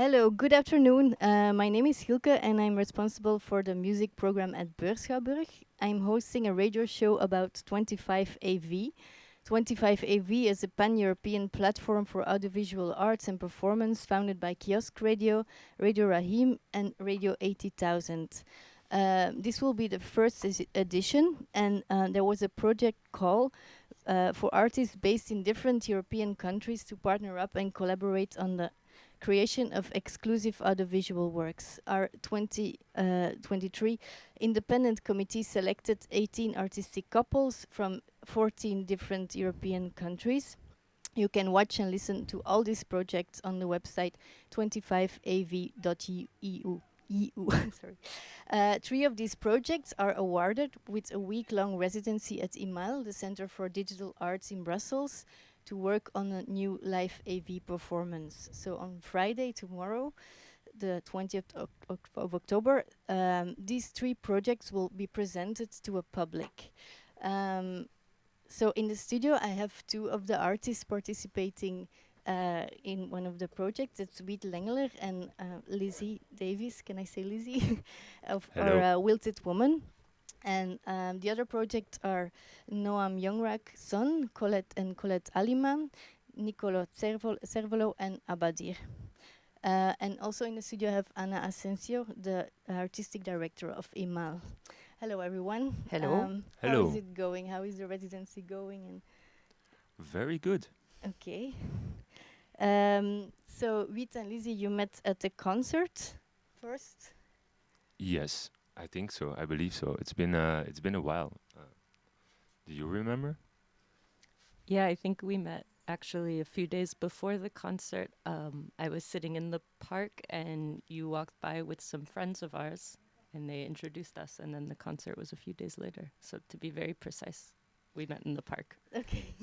Hello, good afternoon. My name is Hilke and I'm responsible for the music program at Beurschouwburg. I'm hosting a radio show about 25AV. 25AV is a pan-European platform for audiovisual arts and performance founded by Kiosk Radio, Radio Rahim and Radio 80,000. This will be the first edition, and there was a project call for artists based in different European countries to partner up and collaborate on the creation of exclusive audiovisual works. Our 2023 independent committee selected 18 artistic couples from 14 different European countries. You can watch and listen to all these projects on the website 25av.eu. Sorry. Three of these projects are awarded with a week-long residency at IMAL, the Center for Digital Arts in Brussels, to work on a new live AV performance. So on Friday, tomorrow, the 20th of October, these three projects will be presented to a public. So in the studio, I have two of the artists participating in one of the projects. It's Wiet Lengeler and Lizzie Davies. Can I say Lizzie? Of Hello. our Wilted Woman. And the other projects are Noam Youngrak Son, Colette and Colette Aliman, Nicolo Cervolo and Abadir. And also in the studio I have Anna Ascencio, the artistic director of IMAL. Hello everyone. Hello. How is Hello. it going? How is the residency going? And Very good. okay. So Wiet and Lizzie, you met at the concert first. Yes, I think so. I believe so. It's been a while. Do you remember? Yeah, I think we met actually a few days before the concert. I was sitting in the park and you walked by with some friends of ours and they introduced us, and then the concert was a few days later. So to be very precise, we met in the park. Okay.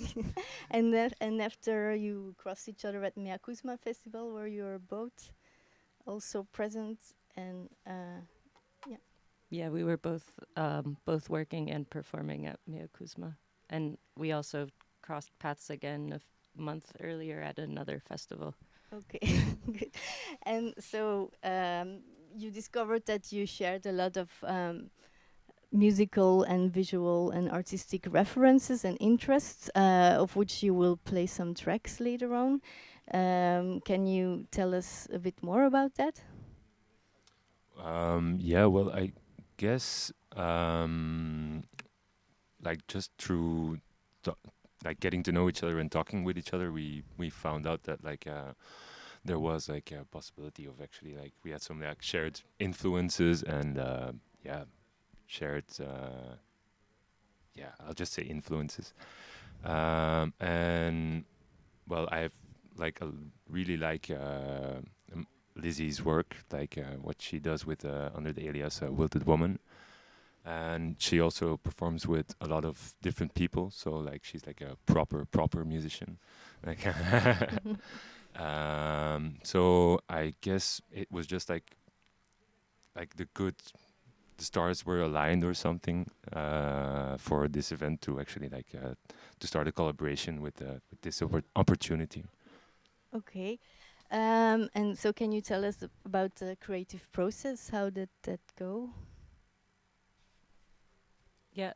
And after you crossed each other at Mea Kuzma Festival, where you were both also present, and yeah. Yeah, we were both working and performing at Mea Kuzma. And we also crossed paths again a month earlier at another festival. Okay, good. And so you discovered that you shared a lot of musical and visual and artistic references and interests, of which you will play some tracks later on. Can you tell us a bit more about that? Yeah. Well, I guess like just through like getting to know each other and talking with each other, we found out that there was like a possibility of actually like we had some like shared influences and yeah, shared yeah, I'll just say influences. And well, I have like really like Lizzie's work, like what she does with under the alias Wilted Woman, and she also performs with a lot of different people. So like she's like a proper musician. Like so I guess it was just like the stars were aligned or something for this event to actually to start a collaboration with this opportunity. Okay. And so can you tell us about the creative process? How did that go? Yeah,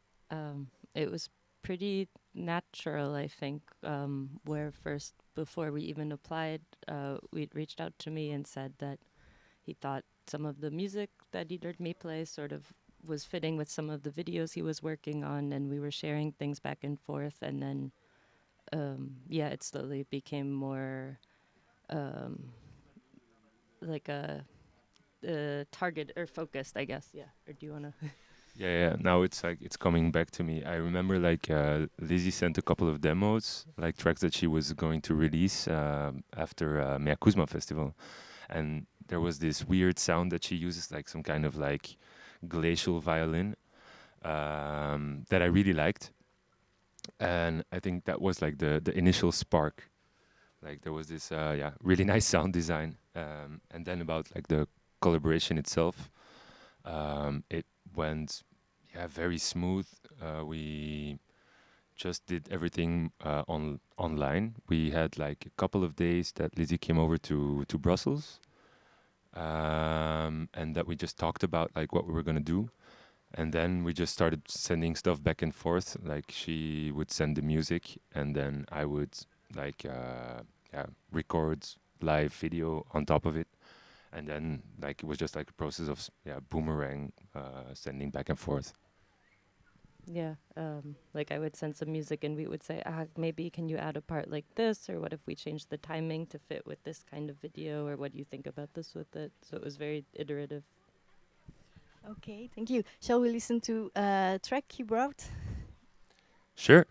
it was pretty natural, I think, where first, before we even applied, we'd reached out to me and said that he thought some of the music that he'd heard me play sort of was fitting with some of the videos he was working on, and we were sharing things back and forth, and then, yeah, it slowly became more like a target or focused, I guess. Yeah. Or do you want to? Yeah. Now it's like it's coming back to me. I remember Lizzie sent a couple of demos, like tracks that she was going to release after Mea Kuzma Festival, and there was this weird sound that she uses, like some kind of like glacial violin that I really liked, and I think that was like the initial spark. Like there was this yeah, really nice sound design, and then about like the collaboration itself, it went yeah, very smooth. We just did everything online. We had like a couple of days that Lizzie came over to Brussels, and that we just talked about like what we were gonna do. And then we just started sending stuff back and forth. Like she would send the music, and then I would like record live video on top of it. And then like it was just like a process of boomerang sending back and forth. Yeah, like I would send some music and we would say, maybe can you add a part like this, or what if we change the timing to fit with this kind of video, or what do you think about this with it? So it was very iterative. Okay, thank you. Shall we listen to a track you brought? Sure.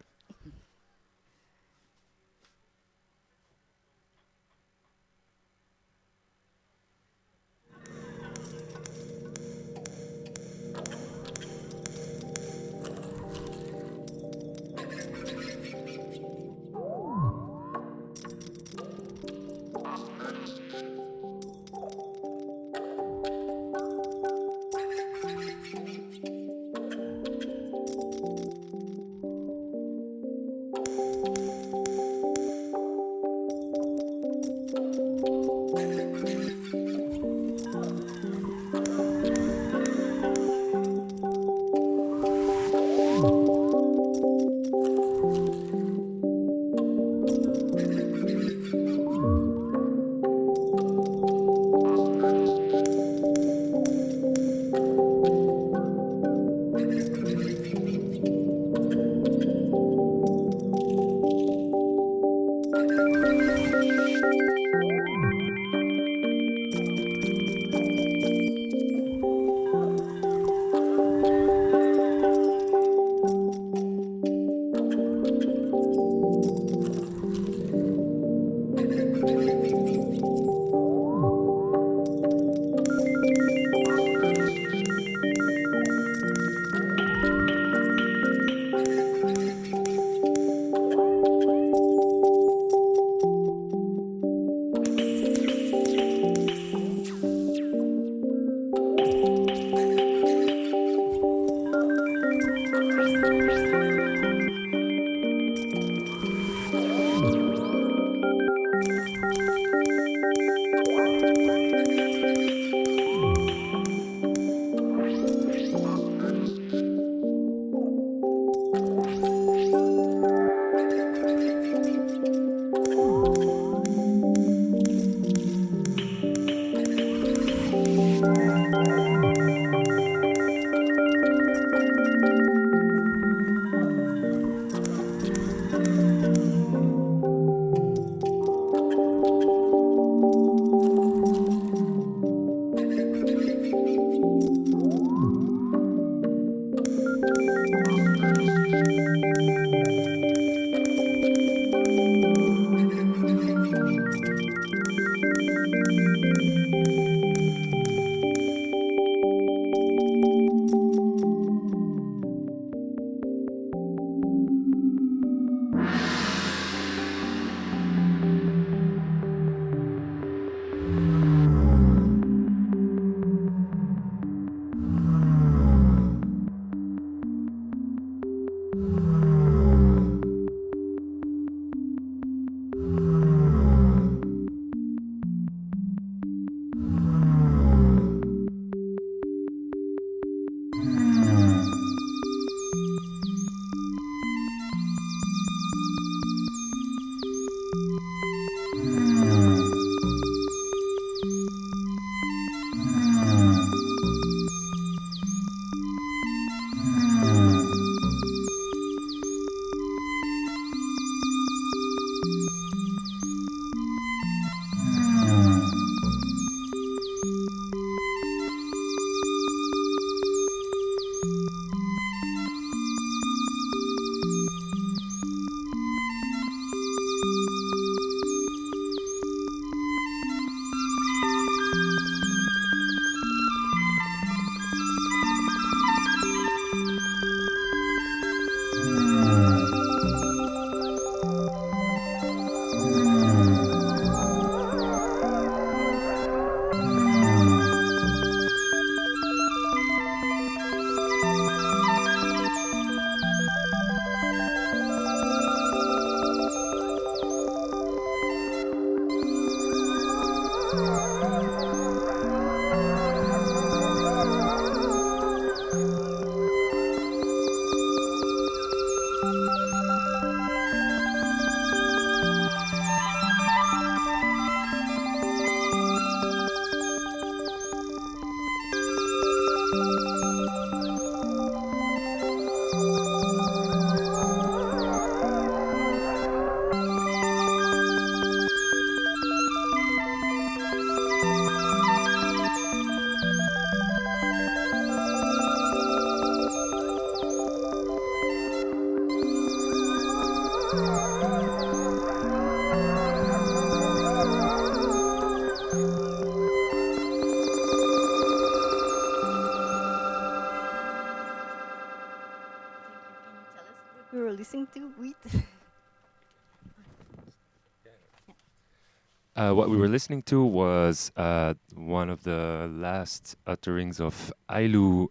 What we were listening to was one of the last utterings of Ailu.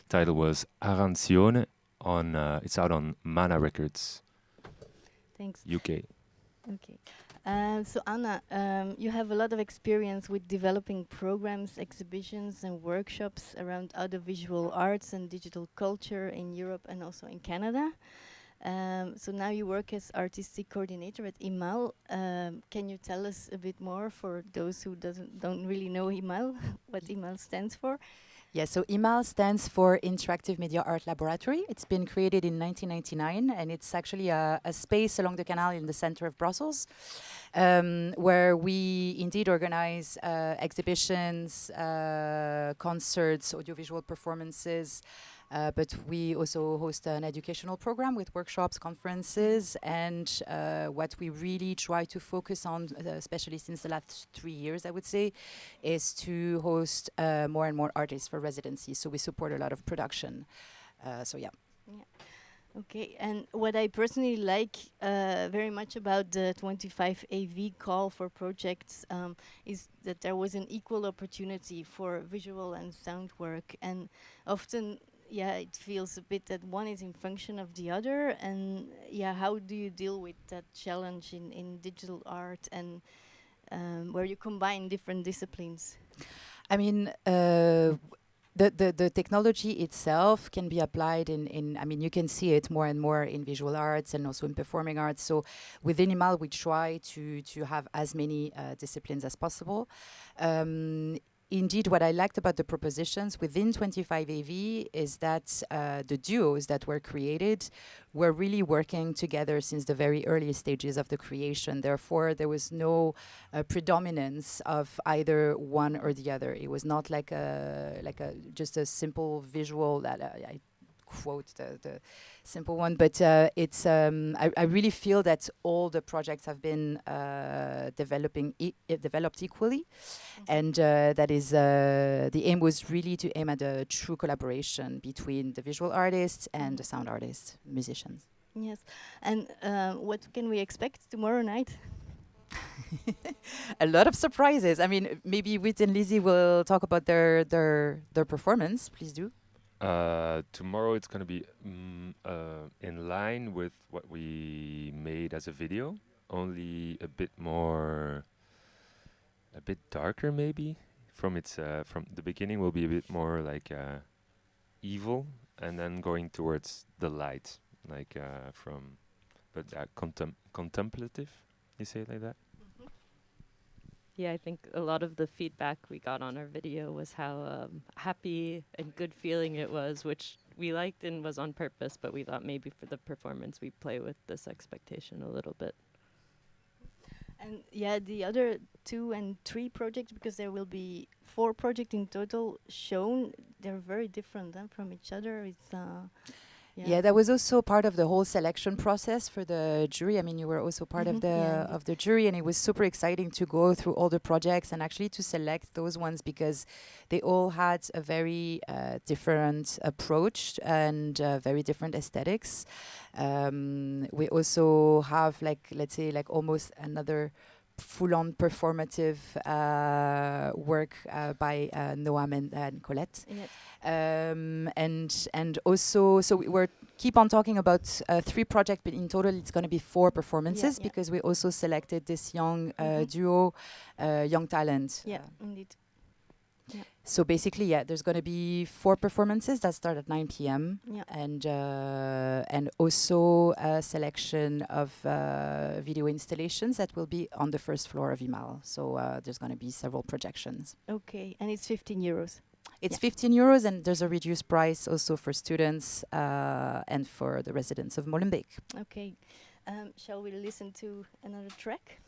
Title was Arancione. It's out on Mana Records, Thanks. UK. Okay. So Anna, you have a lot of experience with developing programs, exhibitions and workshops around audiovisual arts and digital culture in Europe and also in Canada. So now you work as artistic coordinator at IMAL. Can you tell us a bit more for those who don't really know IMAL, what IMAL stands for? Yeah, so IMAL stands for Interactive Media Art Laboratory. It's been created in 1999, and it's actually a space along the canal in the center of Brussels, where we indeed organize exhibitions, concerts, audiovisual performances, but we also host an educational program with workshops, conferences, and what we really try to focus on, especially since the last 3 years, I would say, is to host more and more artists for residency. So we support a lot of production. So yeah. Okay, and what I personally like very much about the 25 AV call for projects is that there was an equal opportunity for visual and sound work, and often, yeah, it feels a bit that one is in function of the other, and yeah, how do you deal with that challenge in digital art and where you combine different disciplines? I mean, the technology itself can be applied in I mean, you can see it more and more in visual arts and also in performing arts. So within IMAL, we try to have as many disciplines as possible. Indeed, what I liked about the propositions within 25AV is that the duos that were created were really working together since the very early stages of the creation. Therefore, there was no predominance of either one or the other. It was not like a just a simple visual that I quote the simple one, but it's I really feel that all the projects have been developed equally, and that is the aim was really to aim at a true collaboration between the visual artists and the sound artists, musicians. Yes, and what can we expect tomorrow night? A lot of surprises. I mean, maybe Wiet and Lizzie will talk about their performance. Please do. Tomorrow it's going to be in line with what we made as a video, only a bit darker maybe. From the beginning will be a bit more like evil, and then going towards the light, like but contemplative. You say it like that? Yeah, I think a lot of the feedback we got on our video was how happy and good feeling it was, which we liked and was on purpose, but we thought maybe for the performance we play with this expectation a little bit. And yeah, the other 2 and 3 projects, because there will be 4 projects in total shown, they're very different from each other. It's Yeah, that was also part of the whole selection process for the jury. I mean, you were also part of the jury, and it was super exciting to go through all the projects and actually to select those ones because they all had a very different approach and very different aesthetics. We also have let's say almost another full-on performative work by Noam and Colette. Yes. And also, so we're keep on talking about 3 projects, but in total it's going to be 4 performances because we also selected this young duo, young talent. Yeah, indeed. Yeah. So basically, there's going to be 4 performances that start at 9 p.m. Yeah. And also a selection of video installations that will be on the first floor of IMAL. So there's going to be several projections. Okay, and it's 15 euros. It's 15 euros, and there's a reduced price also for students and for the residents of Molenbeek. Okay, shall we listen to another track?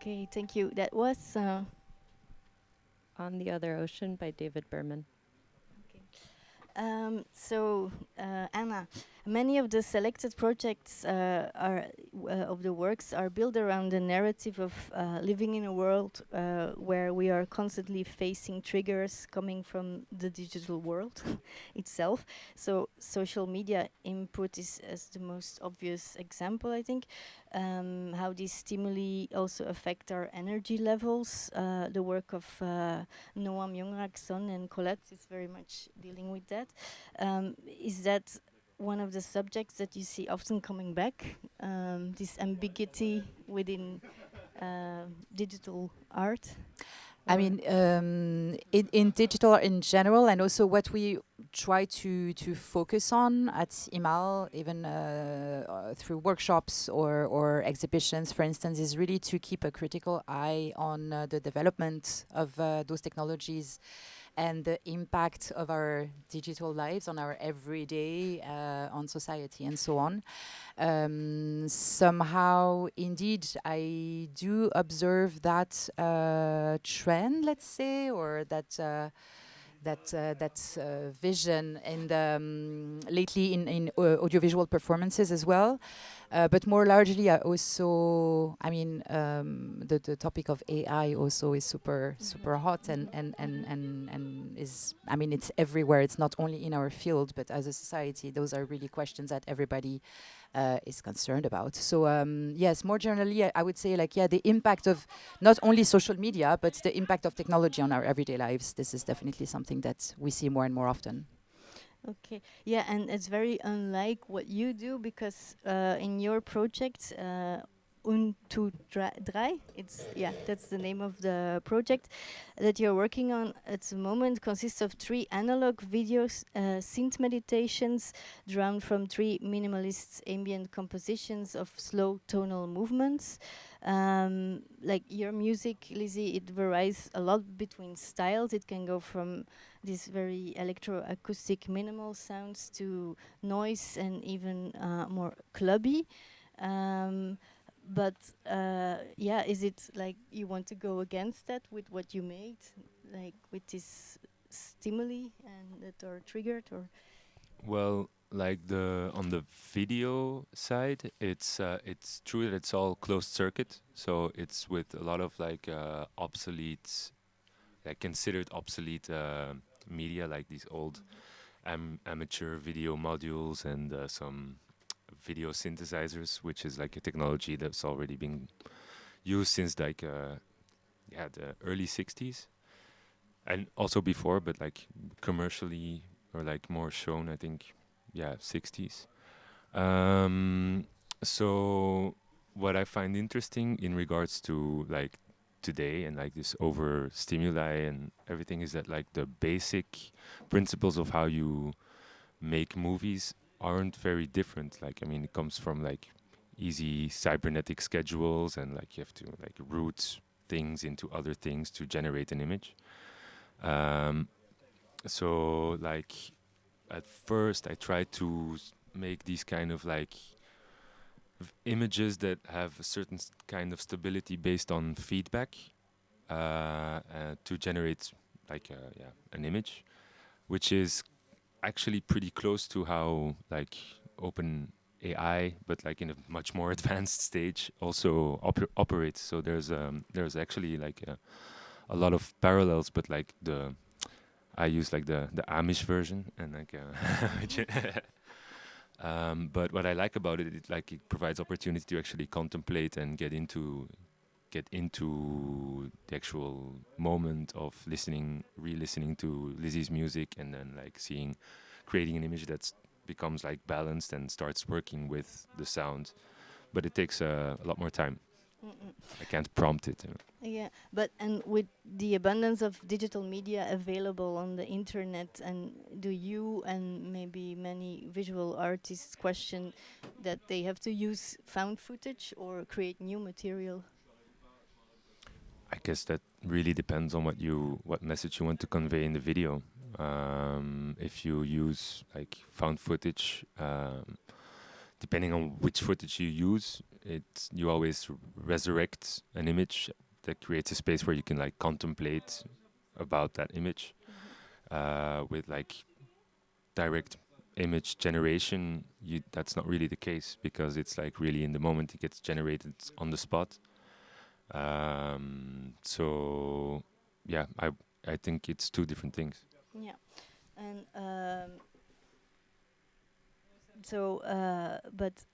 Okay, thank you. That was On the Other Ocean by David Berman. Anna, many of the selected projects of the works are built around the narrative of living in a world where we are constantly facing triggers coming from the digital world itself. So social media input is as the most obvious example, I think. How these stimuli also affect our energy levels. The work of Noam Jongrakson and Colette is very much dealing with that. Is that one of the subjects that you see often coming back? This ambiguity within digital art? I mean, in digital in general, and also what we try to focus on at IMAL, even through workshops or exhibitions, for instance, is really to keep a critical eye on the development of those technologies and the impact of our digital lives on our everyday, on society, and so on. Somehow, indeed, I do observe that trend, let's say, or that vision, and lately in audiovisual performances as well. But more largely, I also, I mean, the topic of AI also is super hot, and is, I mean, it's everywhere. It's not only in our field, but as a society, those are really questions that everybody is concerned about. So yes, more generally, I would say, like, yeah, the impact of not only social media, but the impact of technology on our everyday lives. This is definitely something that we see more and more often. Okay, yeah, and it's very unlike what you do, because in your project, Drei, it's, yeah, that's the name of the project that you're working on at the moment, consists of 3 analog videos, synth meditations drawn from 3 minimalist ambient compositions of slow tonal movements. Like your music, Lizzie, it varies a lot between styles. It can go from these very electroacoustic minimal sounds to noise and even more clubby. But yeah, is it like you want to go against that with what you made, like with this stimuli and that are triggered, or? Well, like on the video side, it's true that it's all closed circuit, so it's with a lot of like obsolete, like considered obsolete media, like these old amateur video modules and some video synthesizers, which is like a technology that's already been used since like the early 60s, and also before, but like commercially or like more shown, I think, 60s. So what I find interesting in regards to like today and like this over stimuli and everything is that like the basic principles of how you make movies aren't very different. Like, I mean, it comes from like easy cybernetic schedules, and like you have to like route things into other things to generate an image. So like at first I tried to make these kind of like images that have a certain kind of stability based on feedback, to generate like an image, which is actually pretty close to how like open AI, but like in a much more advanced stage, also operates. So there's actually like a lot of parallels, but like I use like the Amish version, and like but what I like about it, it provides opportunity to actually contemplate and get into the actual moment of re-listening to Lizzie's music, and then like creating an image that becomes like balanced and starts working with the sound. But it takes a lot more time. Mm-mm. I can't prompt it. Yeah, but and with the abundance of digital media available on the internet, and do you and maybe many visual artists question that they have to use found footage or create new material? I guess that really depends on what message you want to convey in the video. If you use like found footage, depending on which footage you use, you always resurrect an image that creates a space where you can like contemplate about that image. With like direct image generation, that's not really the case, because it's like really in the moment, it gets generated on the spot. So yeah, I think it's two different things. Yeah, and but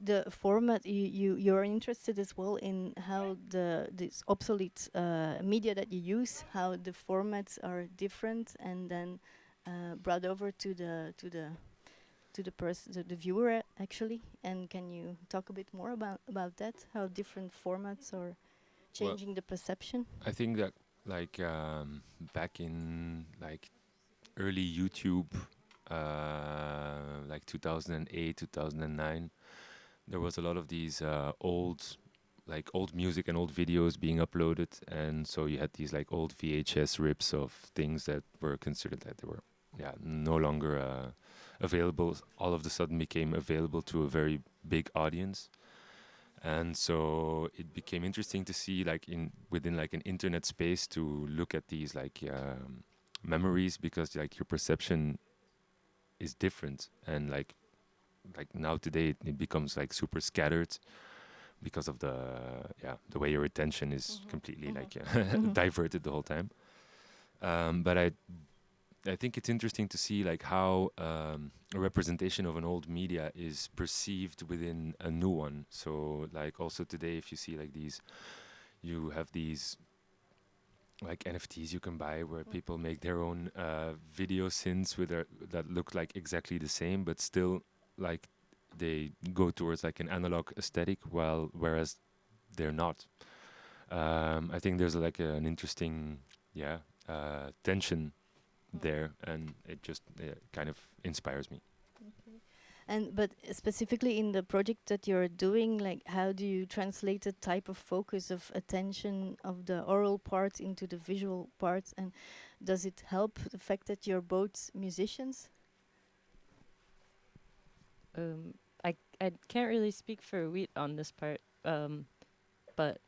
the format you're interested as well in how this obsolete media that you use, how the formats are different, and then brought over to the viewer actually. And can you talk a bit more about that? How different formats are changing the perception? I think that like back in like early YouTube, like 2008, 2009, there was a lot of these old music and old videos being uploaded, and so you had these like old VHS rips of things that were considered that they were no longer available. All of a sudden became available to a very big audience. And so it became interesting to see like within like an internet space to look at these like memories, because like your perception is different, and like now today it becomes like super scattered because of the way your attention is completely like diverted the whole time. But I think it's interesting to see like how a representation of an old media is perceived within a new one. So like also today, if you see like you have these like NFTs you can buy where people make their own video synths that look like exactly the same, but still like they go towards like an analog aesthetic, whereas they're not. I think there's like an interesting tension there, and it just kind of inspires me. Okay. But specifically in the project that you're doing, like how do you translate the type of focus of attention of the oral part into the visual part, and does it help the fact that you're both musicians? I can't really speak for Wiet on this part, but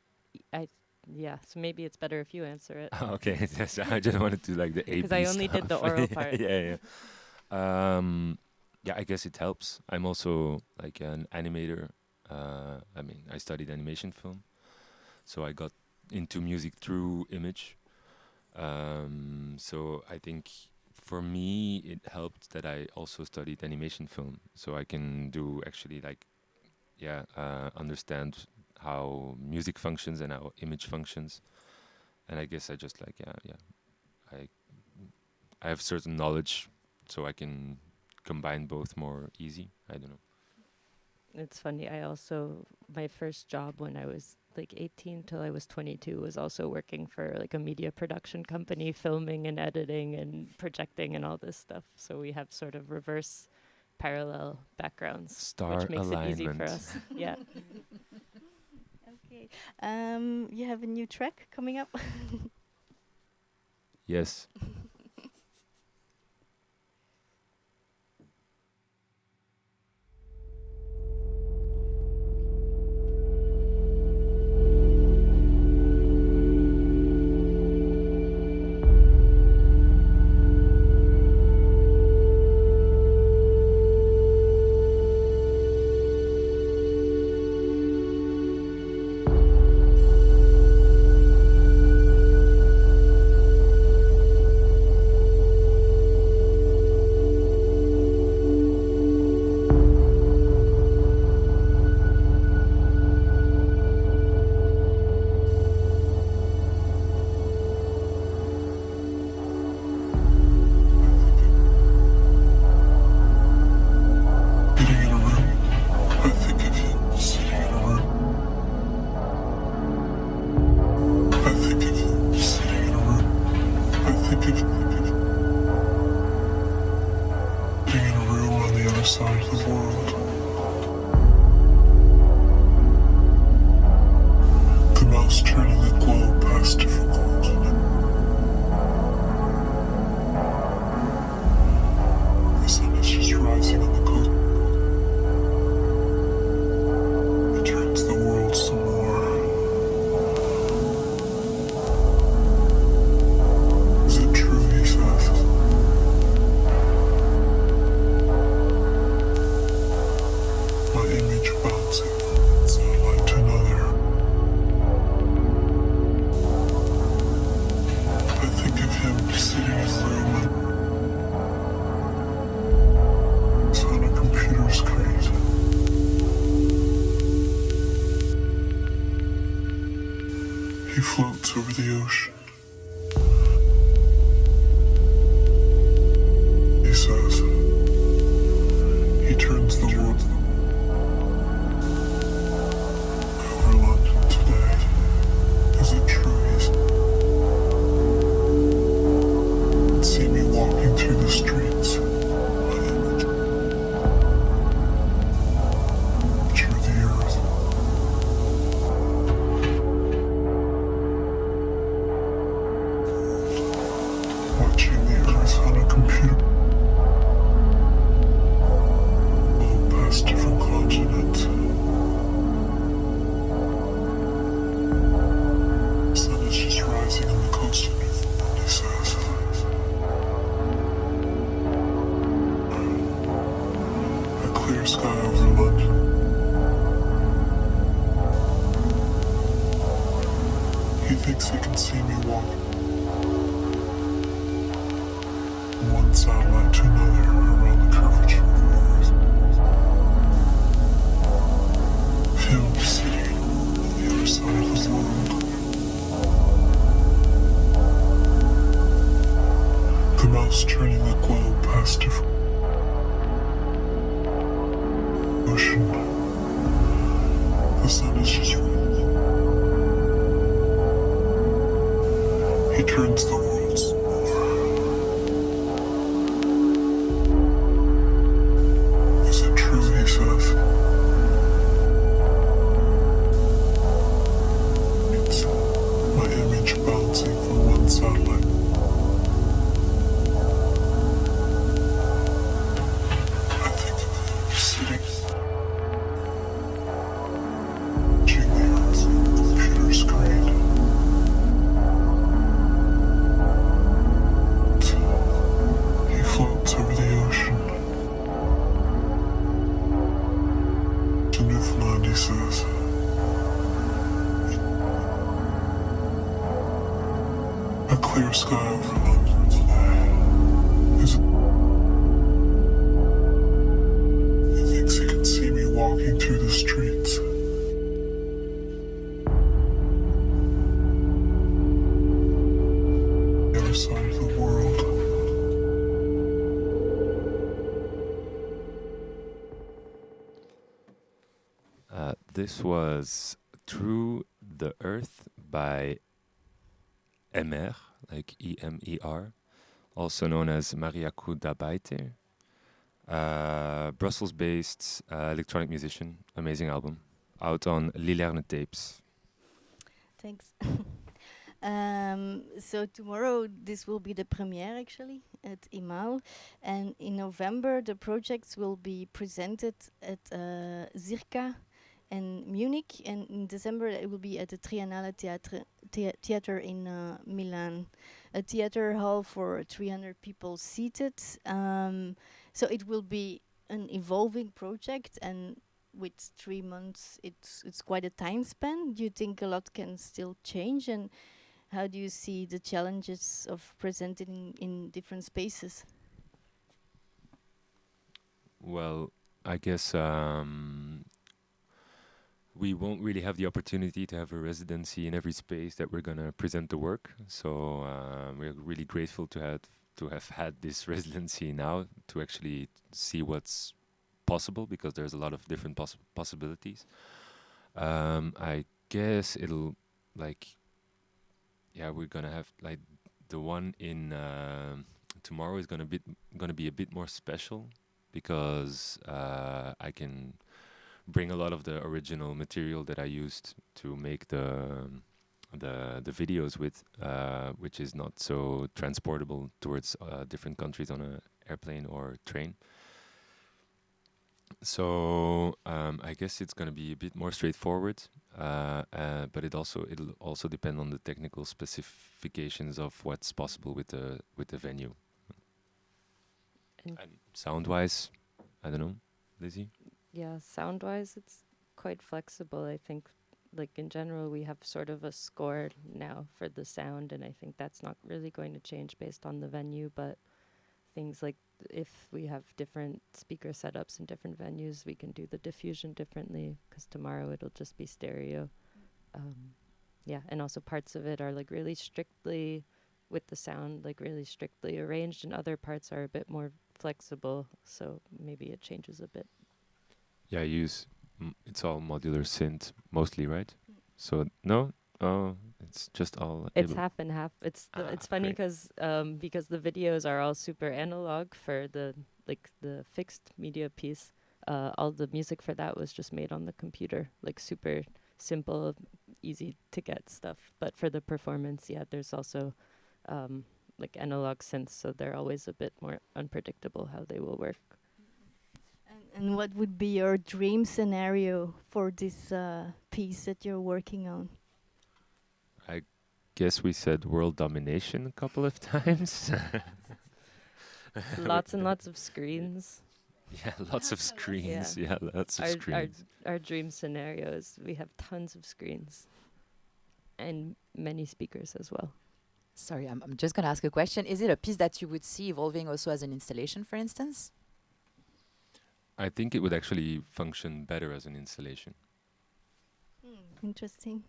so maybe it's better if you answer it. Okay, yes, I just wanted to like the A because I only did the oral part. Yeah. I guess it helps. I'm also like an animator. I mean, I studied animation film, so I got into music through image. So I think for me it helped that I also studied animation film, so I can do actually like understand how music functions and how image functions. And I guess I just like I have certain knowledge, so I can combine both more easy. I don't know. It's funny. My first job when I was like 18 till I was 22 was also working for like a media production company, filming and editing and projecting and all this stuff. So we have sort of reverse parallel backgrounds, which makes it easy for us. Yeah. Okay. You have a new track coming up. Yes. side of the world. The mouse turning the globe past different continents. The sun is just rising on the coast. It turns He floats over the ocean. He says, he turns the world over London today. Is it true he's see me walking through the streets? My image through the earth. Watching the earth on a computer. All past different continents. The sun is just rising on the coast of Newfoundland, he says. A clear sky over London. He thinks he can see me walking from one satellite to another around the curvature of the earth. Feel me sitting on the other side of the world. The mouse turning the globe past different ocean. The sun is just rising. He turns the world some more. Is it true, he says? It's my image bouncing from one satellite. I think of him sitting, watching the earth on a computer screen. He floats over the ocean. To Newfoundland, he says. A clear sky over London today. Is it? He thinks he can see me walking through the streets. The other side of the world. This was Through the Earth by Emer, like E-M-E-R, also known as Mariaku Dabaite. Brussels-based electronic musician, amazing album, out on Lilerne Tapes. Thanks. So tomorrow this will be the premiere actually at Imal, and in November the projects will be presented at Zirka in Munich, and in December it will be at the Triennale Theater in Milan, a theater hall for 300 people seated. So it will be an evolving project, and with 3 months it's quite a time span. Do you think a lot can still change, and how do you see the challenges of presenting in different spaces? Well, I guess we won't really have the opportunity to have a residency in every space that we're gonna present the work. So we're really grateful to have had this residency now to actually see what's possible, because there's a lot of different possibilities. I guess it'll we're gonna have like the one in tomorrow is gonna be a bit more special, because I can bring a lot of the original material that I used to make the videos with, which is not so transportable towards different countries on a airplane or train. So I guess it's going to be a bit more straightforward, but it'll also depend on the technical specifications of what's possible with the venue. And sound-wise, I don't know, Lizzie? Yeah, sound-wise, it's quite flexible. I think, like, in general, we have sort of a score now for the sound, and I think that's not really going to change based on the venue, but things like if we have different speaker setups in different venues, we can do the diffusion differently, because tomorrow it'll just be stereo. yeah, and also parts of it are like really strictly with the sound, like really strictly arranged, and other parts are a bit more flexible, so maybe it changes a bit. Yeah, I use it's all modular synth mostly, right? So no, oh, it's just all. It's half and half. It's funny Great. because the videos are all super analog for the fixed media piece. All the music for that was just made on the computer, like super simple, easy to get stuff. But for the performance, yeah, there's also like analog synths, so they're always a bit more unpredictable how they will work. And what would be your dream scenario for this piece that you're working on? I guess we said world domination a couple of times. Lots and lots of screens. Yeah, lots of screens. Yeah, lots of Our screens. our dream scenario is we have tons of screens and many speakers as well. Sorry, I'm just going to ask a question. Is it a piece that you would see evolving also as an installation, for instance? I think it would actually function better as an installation. Interesting.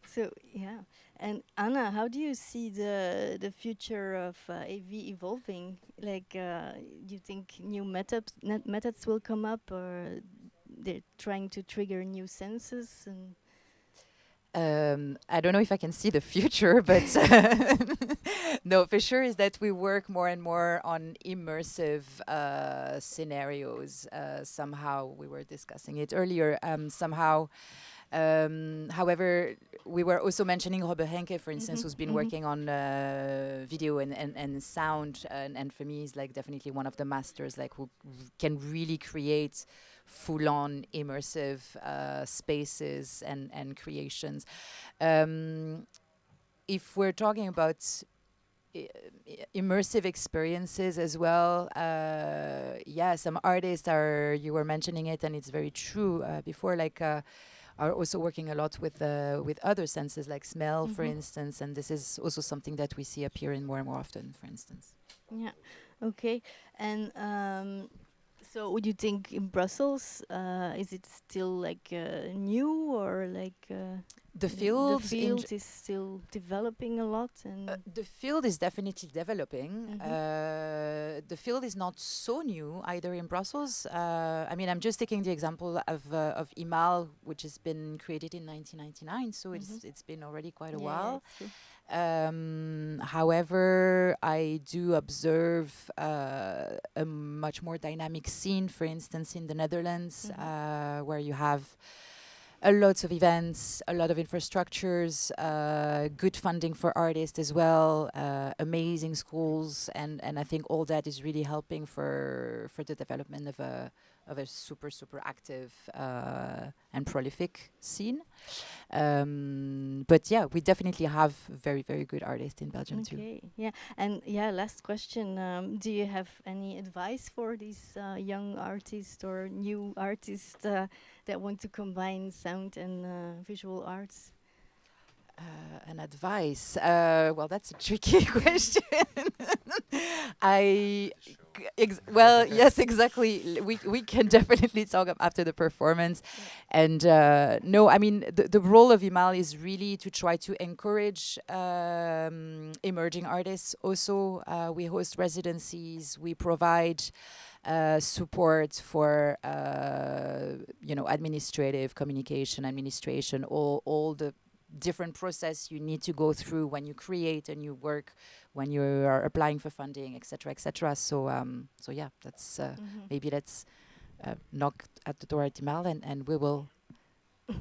So yeah, and Anna, how do you see the future of AV evolving? Like, do you think new methods will come up, or they're trying to trigger new senses? And I don't know if I can see the future, but no, for sure is that we work more and more on immersive scenarios. Somehow we were discussing it earlier. However, we were also mentioning Robert Henke, for instance, who's been working on video and sound, and for me, is like definitely one of the masters, like who can really create full-on immersive spaces and creations. If we're talking about immersive experiences as well, yeah, some artists are, you were mentioning it, and it's very true before, like are also working a lot with other senses, like smell, for instance, and this is also something that we see appearing more and more often, for instance. yeah, okay. And so, would you think in Brussels, is it still like new, or like The field, the field is still developing a lot? And the field is definitely developing. The field is not so new either in Brussels. I mean, I'm just taking the example of IMAL, which has been created in 1999, so it's been already quite a while. However, I do observe a much more dynamic scene, for instance, in the Netherlands, where you have a lot of events, a lot of infrastructures, good funding for artists as well, amazing schools, and I think all that is really helping for the development of a super active and prolific scene. But yeah, we definitely have very good artists in Belgium too. Okay, yeah, and yeah, last question: do you have any advice for these young artists or new artists that want to combine sound and visual arts? An advice? Well, that's a tricky question. Well, yes, exactly. We can definitely talk after the performance. And no, I mean, the role of IMAL is really to try to encourage emerging artists. Also, we host residencies. We provide support for administrative communication, administration, all the different process you need to go through when you create a new work, when you are applying for funding, etc. So yeah, that's maybe let's knock at the door at IMAL, and we will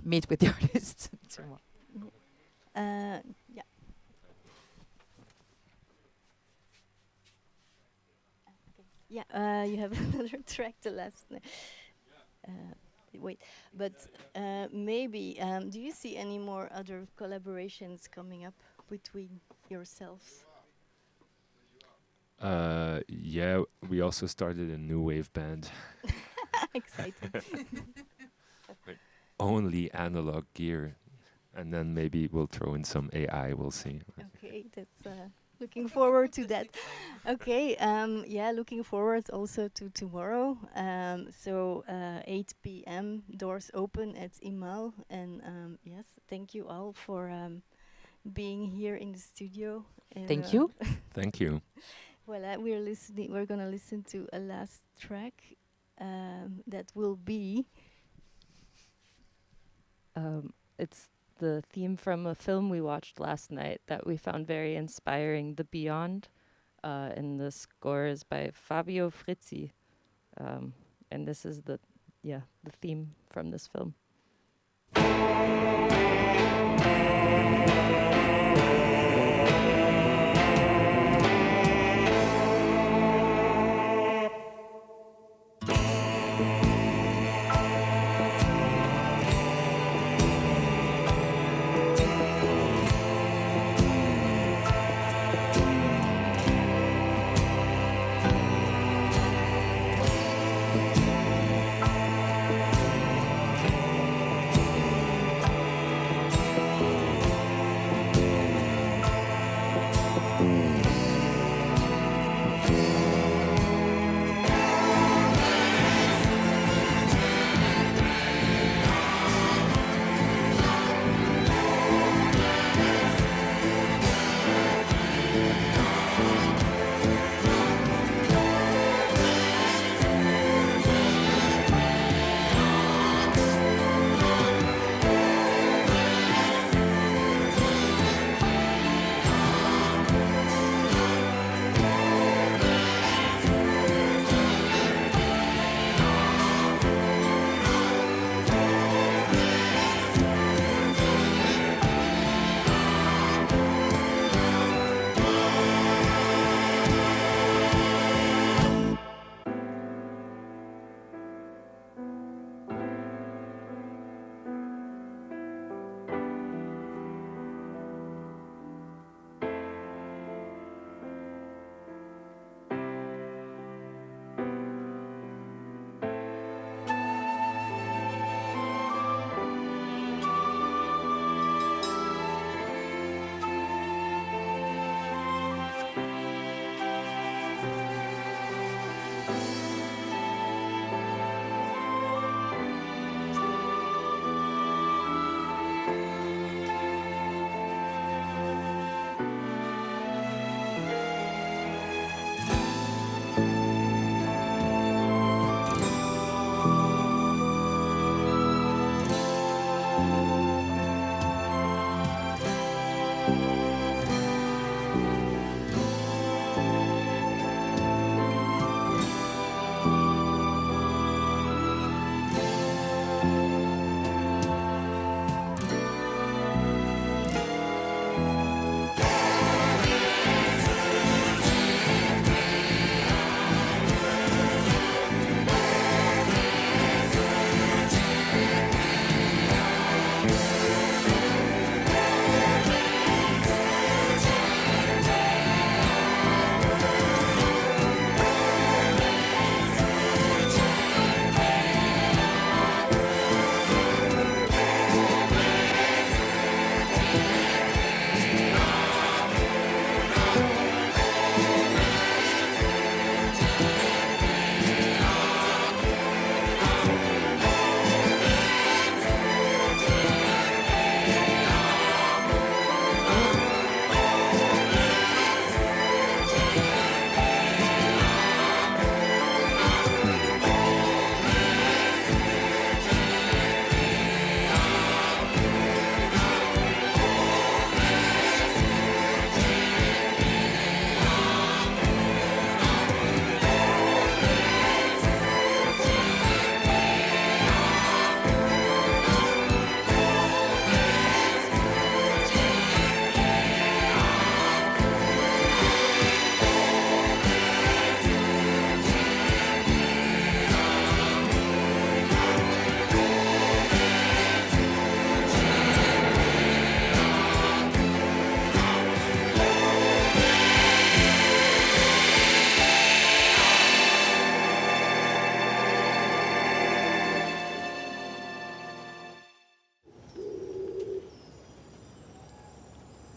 meet with the artists tomorrow. Yeah. Yeah, you have another track, the last. Wait, but maybe, do you see any more other collaborations coming up between yourselves? Yeah, we also started a new wave band. Exciting. Only analog gear, and then maybe we'll throw in some AI. We'll see. Okay, that's Looking forward to that. Okay, yeah, looking forward also to tomorrow. 8 p.m. doors open at Imal, and yes, thank you all for being here in the studio. And Thank you. Thank you. voilà, we're listening. We're gonna listen to a last track that will be. It's the theme from a film we watched last night that we found very inspiring, The Beyond, and the score is by Fabio Frizzi. And this is the theme from this film.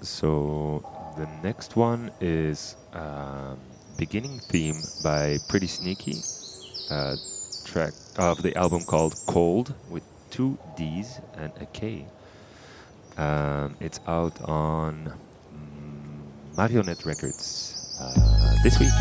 So The next one is Beginning Theme by Pretty Sneaky, track of the album called Cold with 2 D's and a K. It's out on Marionette Records this week.